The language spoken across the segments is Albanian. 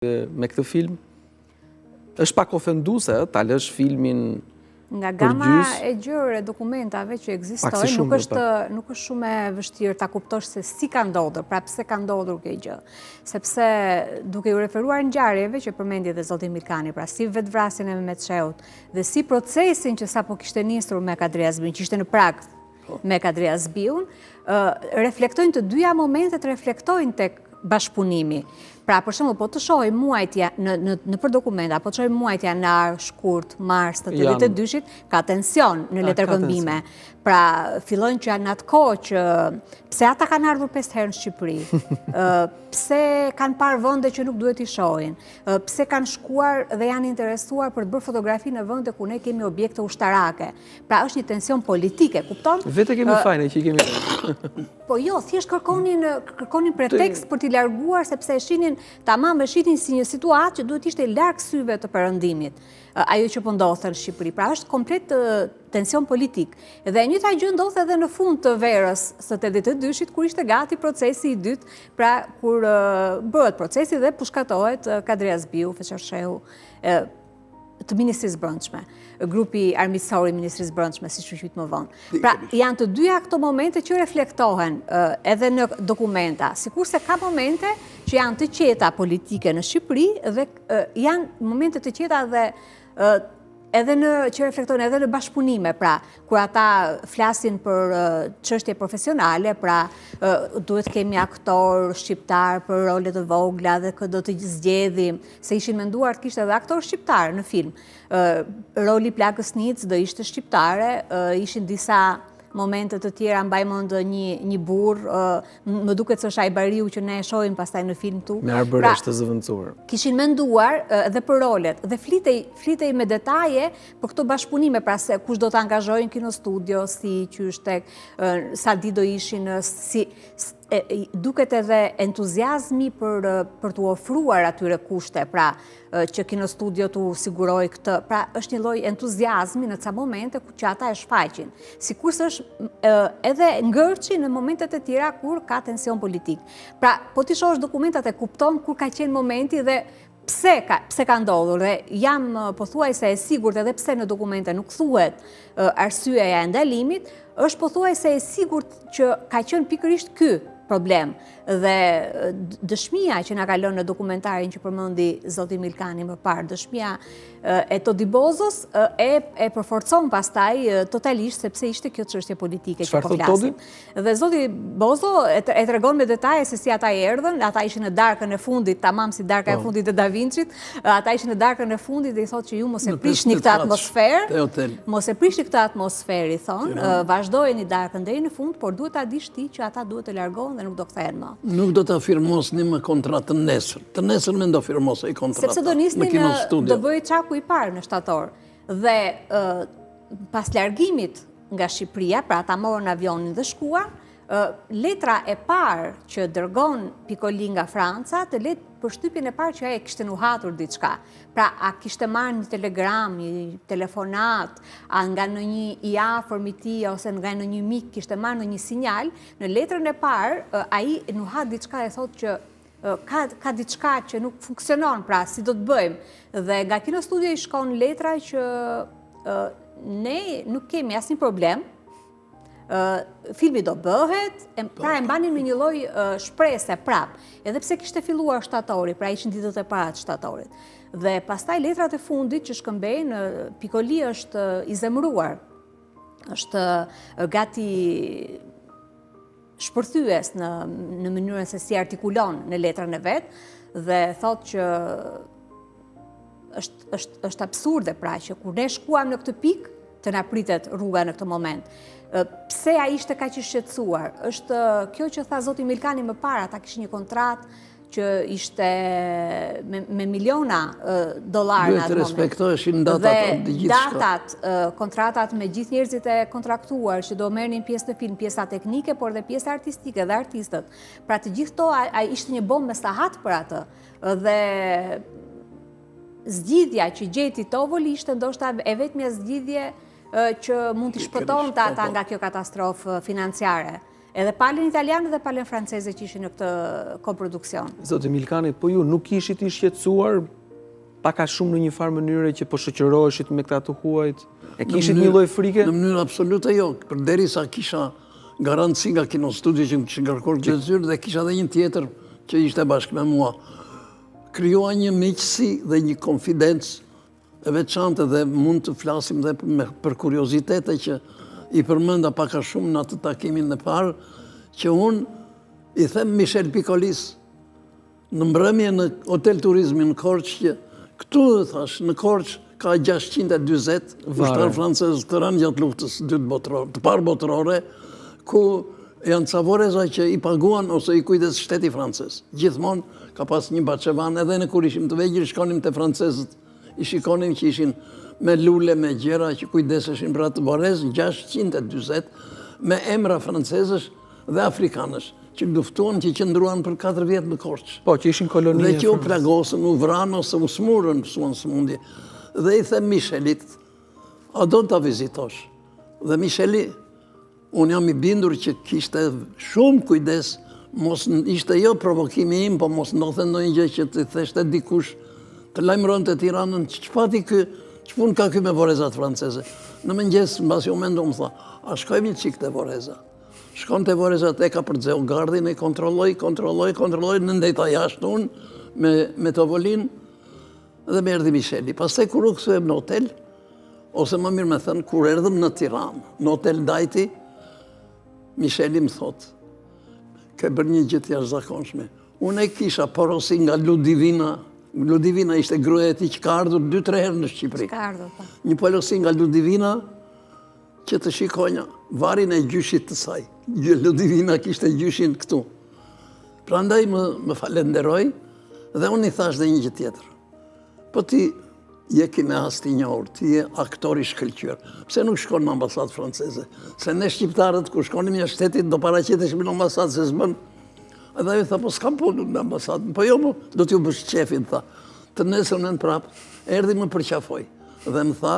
me këtë film, është pak ofenduese ta lësh filmin nga gama e gjerë e dokumentave që ekzistojnë, nuk është shumë e vështirë ta kuptosh se si ka ndodhur, pra pse ka ndodhur kjo gjë. Sepse duke u referuar ngjarjeve që përmendi edhe zoti Milkani, pra si vetvrasjen e Mehmet Sheut dhe si procesin që sapo kishte nisur me Kadria Zbiun, që ishte në prag me Kadria Zbiun, reflektojnë të dyja momentet, reflektojnë tek bashkëpunimi. Pra, për shembull, po të shohim muajtja në për dokumenta, po të shohim muajtja janar, shkurt, mars të 82-shit, ka tension në letërkëmbime. Pra, fillojnë që në atë kohë që pse ata kanë ardhur 5 herë në Shqipëri, pse kanë parë vende që nuk duhet i shohin, pse kanë shkuar dhe janë interesuar për të bërë fotografi në vende ku ne kemi objekte ushtarake. Pra, është një tension politike, kupton? Vete kemi fajne që i kemi. Po jo, thjesht kërkonin pretekst për t'i larguar sepse e shihnin tamam e shihnin si një situatë që duhet ishte larg syve të perëndimit. Ajo që po ndodhte në Shqipëri. Pra është komplet tension politik. Dhe e njëjta gjë ndodh edhe në fund të verës së 82-shit kur ishte gati procesi i dytë, pra kur bëhet procesi dhe pushkatohet Kadria Zbiu, Feçar Shehu, të Ministrisë Brendshme, grupi armiqësor i Ministrisë Brendshme, siç u quajt më vonë. Pra, janë të dyja këto momente që reflektohen edhe në dokumenta, sikurse ka momente që janë të qeta politike në Shqipëri dhe janë momente të qeta dhe edhe që reflektojnë edhe në bashkëpunime, pra, kur ata flasin për çështje profesionale, pra, duhet kemi aktor shqiptar për role të vogla dhe kë do të zgjedhim, se ishin menduar të kishte edhe aktor shqiptar në film. Roli Plakës Nic do ishte shqiptare, ishin disa momente të tjera mbaj mend një burr, më duket se është Ajbariu që ne e shohim pastaj në film tu. Me arbëresh të zëvendësuar. Kishin menduar dhe për rolet dhe flitej me detaje për këto bashkëpunime, pra se kush do të angazhojnë kinostudio, si qysh tek, sa di do ishin, duket edhe entuziazmi për t'u ofruar atyre kushte, pra që kinostudio t'u siguroj këtë, pra është një lloj entuziazmi në ca momente ku që ata e shfaqin. Sikurse është edhe ngërçi në momentet e tjera kur ka tension politik. Pra, po ti shohësh dokumentat e kupton kur ka qenë momenti dhe pse ka ndodhur dhe jam pothuajse e sigurt edhe pse në dokumente nuk thuhet arsyeja e ndalimit, është pothuajse e sigurt që ka qenë pikërisht ky problem. Dhe dëshmia që na ka lënë në dokumentarin që përmendi zoti Milkani më parë, dëshmia e Todi Bozos e përforcon pastaj totalisht sepse ishte kjo çështje politike që po flasim. Dhe zoti Bozo e tregon me detaje se si ata erdhën, ata ishin në darkën e fundit, tamam si darka e fundit e Da Vinçit, ata ishin në darkën e fundit dhe i thotë që ju mos e prishni këtë atmosferë, mos e prishni këtë atmosferë, i thonë, vazhdojeni darkën deri në fund, por duhet ta dish ti që ata duhet të largohen dhe nuk do kthehen më. Nuk do ta firmosni më kontratën nesër. Të nesër më do firmosej kontratë. Sepse do nisnin do bëj çaku i parë në shtator. Dhe pas largimit nga Shqipëria, pra ata morën avionin dhe shkuan, letra e parë që dërgon Pikoli nga Franca, të let përshtypjen e parë që ai kishte nuhatur diçka. Pra, a kishte marrë një telegram, një telefonat, a nga ndonjë i afërm i tij ose nga ndonjë mik kishte marrë ndonjë sinjal, në letrën e parë ai nuhat diçka e thotë që ka diçka që nuk funksionon, pra si do të bëjmë. Dhe nga kinostudio i shkon letra që ne nuk kemi asnjë problem, filmi do bëhet, pra e mbanin në një lloj shprese prap, edhe pse kishte filluar shtatori, pra ishin ditët e para të shtatorit. Dhe pastaj letrat e fundit që shkëmbejnë, Pikoli është i zemëruar, është gati shpërthyes në mënyrën se si artikulon në letrën e vet dhe thotë që është absurde pra që kur ne shkuam në këtë pikë të na pritet rruga në këtë moment. Pse ai ishte kaq i shqetësuar? Është kjo që tha zoti Milkani më parë, ata kishin një kontratë që ishte me miliona dollar në atë moment. Duhet të respektoheshin datat të gjithë shko. Datat, kontratat me gjithë njerëzit e kontraktuar që do merrnin pjesë në film, pjesa teknike, por dhe pjesa artistike dhe artistët. Pra të gjithë to ishte një bombë me sahat për atë. Dhe zgjidhja që gjeti Tovoli ishte ndoshta e vetmja zgjidhje që mund t'i shpëtonte ata nga kjo katastrofë financiare Edhe palen italianë dhe palen franceze që ishin në këtë koproduksion. Zotë Milkani, po ju nuk ishit i shqetësuar paka shumë në një farë mënyre që po shoqëroheshit me këta të huajt? E kishit një lloj frike? Në mënyrë absolute jo, përderisa kisha garanci nga Kino Studio që më kishin kërkuar këtë zyrë dhe kisha edhe një tjetër që ishte bashkë me mua. Krijoa një miqësi dhe një konfidencë e veçantë dhe mund të flasim dhe për kuriozitete që i përmenda paka shumë në atë takimin e parë, që unë i them Michel Picolis në mbrëmje në Hotel Turizmi në Korçë, që këtu dhe thash, në Korçë ka 620 ushtarë francezë të rënë gjatë luftës të parë botërore, ku janë ca voreza që i paguan ose i kujdes shteti francez. Gjithmonë ka pas një baçevan, edhe në kur ishim të vegjël shkonim te francezët, i shikonim që ishin me lule, me gjera që kujdeseshin për atë vorez, 620 me emra francezësh dhe afrikanësh, që luftuan, që qëndruan për 4 vjetë në Korçë. Po, që ishin kolonie. Dhe që u plagosën, u vranë ose u smurën, suan së mundi. Dhe i them Michelit, a do të vizitosh? Dhe Micheli, unë jam i bindur që kishte shumë kujdes, mos ishte jo provokimi im, po mos ndodhte ndonjë gjë që të theshte dikush të lajmëron të Tiranën, që pati kë, që pun ka kë me vorezat franceze. Në mëngjes, mbasi u mendu, më tha, a shkojmë një qikë të voreza? Shkon të vorezat e ka për dzeu gardin, e kontrolloj, në ndejta jashtë unë, me tovolinë, dhe me erdi Micheli. Pastaj kur u kthyehem në hotel, ose më mirë me thënë, kur erdhëm në Tiranë, në hotel Dajti, Micheli më thotë, ke bërë një gjë të jashtëzakonshme. Unë e kisha porosi nga Ludivina. Ludivina ishte gruaja e tij që ka ardhur 2-3 herë në Shqipëri. Një porosi nga Ludivina që të shikonja varin e gjyshit të saj. Ludivina kishte gjyshin këtu. Prandaj më falenderoj dhe unë i thash dhe një gjë tjetër. Po ti je kineast i njohur, ti je aktor i shkëlqyer. Pse nuk shkon në ambasadë franceze? Se ne shqiptarët kur shkonim jashtë shtetit do paraqiteshim në ambasadë se s'bën. Edhe ai tha, po s'kam punë në ambasadë. Po jo, do t'ju bësh qefin, tha. Të nesërmen prap, erdhi më përqafoj. Dhe më tha,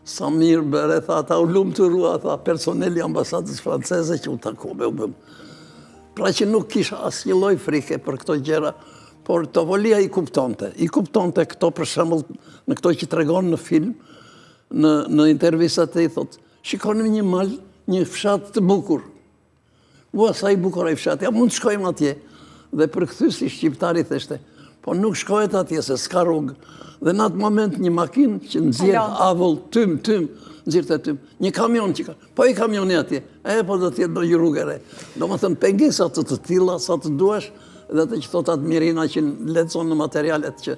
sa mirë bëre, tha, ata u lumturua, tha, personeli ambasadës franceze që u takove, u bëm. Pra që nuk kisha asnjë lloj frike për këto gjëra, por Tovolia i kuptonte. I kuptonte këto, për shembull, në këto që tregon në film, në intervistat e i thot, shikonim një mal, një fshat të bukur. Ua, sa i bukur ai fshat, ja mund të shkojmë atje. Dhe përkthyesi shqiptari theshte, po nuk shkohet atje se s'ka rrugë. Dhe në atë moment një makinë që nxjerr avull tym, nxirrte tym. Një kamion që ka. Po i kamioni atje. Po do të jetë ndonjë rrugë e re. Domethënë pengesa të tilla sa të duash, dhe atë që thot Admirina që lexon në materialet që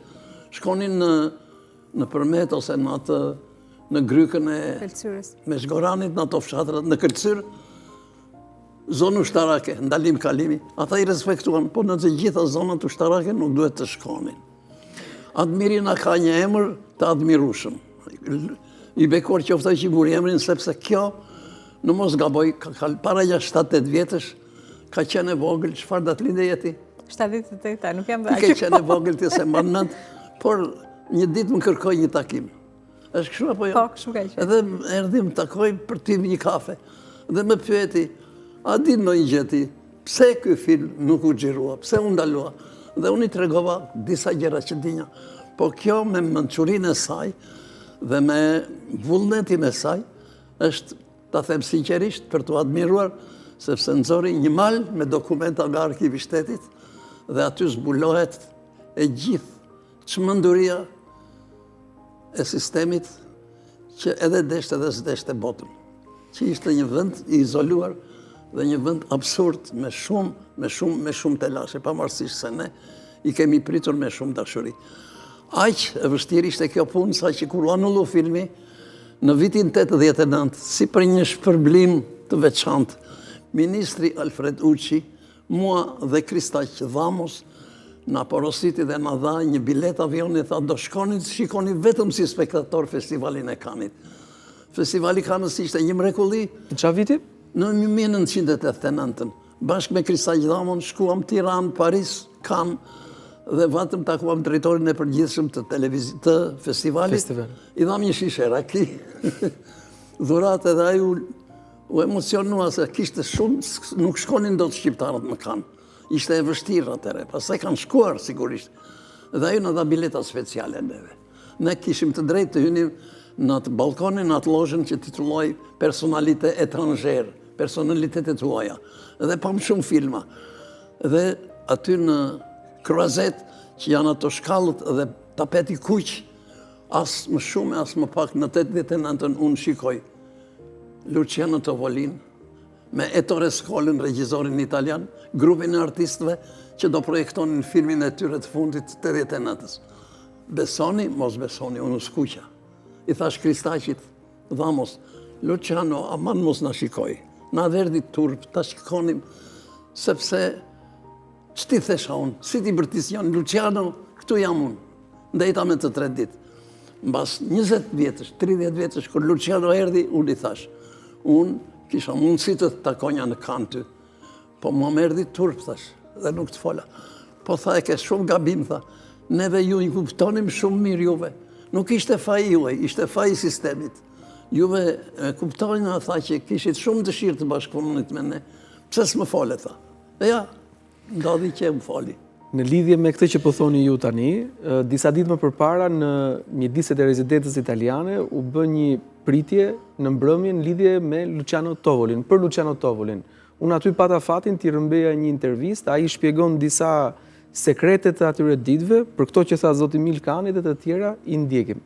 shkonin në Përmet ose në Grykën e me Zgoranit, në ato fshatrat, në Kërcyrë, zonë ushtarake, ndalim kalimi, ata i respektuan, po në të gjitha zonat ushtarake nuk duhet të shkonin. Admirina ka një emër të admirueshëm. I bekuar qoftë që i buri emrin, sepse kjo, në mos gaboj, para 7-8 vjetësh, ka qenë e vogël, çfarë datë lindje jeti? 78, nuk jam dhe aqë. I ke qenë e vogël të se më nëndë, por një ditë më kërkoj një takim. Është kështu apo jo? Po, kështu ka qenë. Edhe erdhi më takoj për tim një kafe. Dhe më pyeti, a din në një gjeti, pse ky film nuk u xhirua, pse u ndalua? Dhe unë i tregova disa gjëra që dinja. Po kjo me mençurinë e saj dhe me vullnetin e saj është, ta them sinqerisht, për t'u admiruar, sepse nxori një mal me dokumenta nga arkivi shtetit dhe aty zbulohet e gjithë çmenduria e sistemit që edhe deshte dhe s'deshte botën. Që ishte një vend i izoluar dhe një vend absurd me shumë telashe, pavarësisht se ne i kemi pritur me shumë dashuri. Aq e vështirë ishte kjo punë sa që kur u anullu filmi në vitin 89, si për një shpërblim të veçantë, Ministri Alfred Uçi, mua dhe Kristaq Dhamos, na porositi dhe na dha një bilet avioni, tha do shkonit, shikoni vetëm si spektator festivalin e Kanit. Festivali Kanës ishte një mrekulli. Në qa viti? Në 1989. Bashkë me Kristaq Dhamon, shkuam Tiranë, Paris, Kanë, dhe vatëm takuam drejtorin e përgjithshëm të festivalit. I dham një shishe raki. Dhurat edhe aju u emocionua se kishte shumë, nuk shkonin do të shqiptarët në Kan. Ishte e vështirë atëre, pastaj kanë shkuar sigurisht. Dhe ajo në dha bileta speciale neve. Ne kishim të drejtë të hynim në atë balkonin, në atë lozhën që titulloj personalite etranxher, personalitetet huaja. Dhe pam shumë filma. Dhe aty në Kroazet, që janë ato shkallët dhe tapeti kuq, as më shumë, as më pak, në 89-ën unë shikoj Luciano Tovolin, me Ettore Scollin, regjizorin italian, grupin e artistëve që do projektonin filmin e tyre të fundit të 89-ës. Besoni, mos besoni, unë skuqa. I thash Kristaqit, dhamos, Luciano, aman mos na shikoj. Na verdi turp, ta shikonim, sepse që ti thesha unë, si ti bërtisjon, Luciano, këtu jam unë. Ndejta me të 3 ditë. Mbas 20 vjetësh, 30 vjetësh, kur Luciano erdi, unë i thash, unë kisha mundësi të takonja në Kan ty, po më erdi turp, thash, dhe nuk të fola. Po tha, e ke shumë gabim, tha, neve ju i kuptonim shumë mirë juve. Nuk ishte faji juve, ishte faji sistemit. Juve kuptonin, tha, që kishit shumë dëshirë të bashkëpunonit me ne. Pse s'më fole, tha. Dhe ja, ndodhi që më foli. Në lidhje me këtë që po thoni ju tani, disa ditë më përpara në mjediset e rezidentës italiane u bë një pritje në mbrëmje në lidhje me Luciano Tovolin, për Luciano Tovolin. Unë aty pata fatin t'i rëmbeja një intervist, a i shpjegon disa sekretet të atyre ditëve, për këto që tha zoti Milkani dhe të tjera, i ndjekim.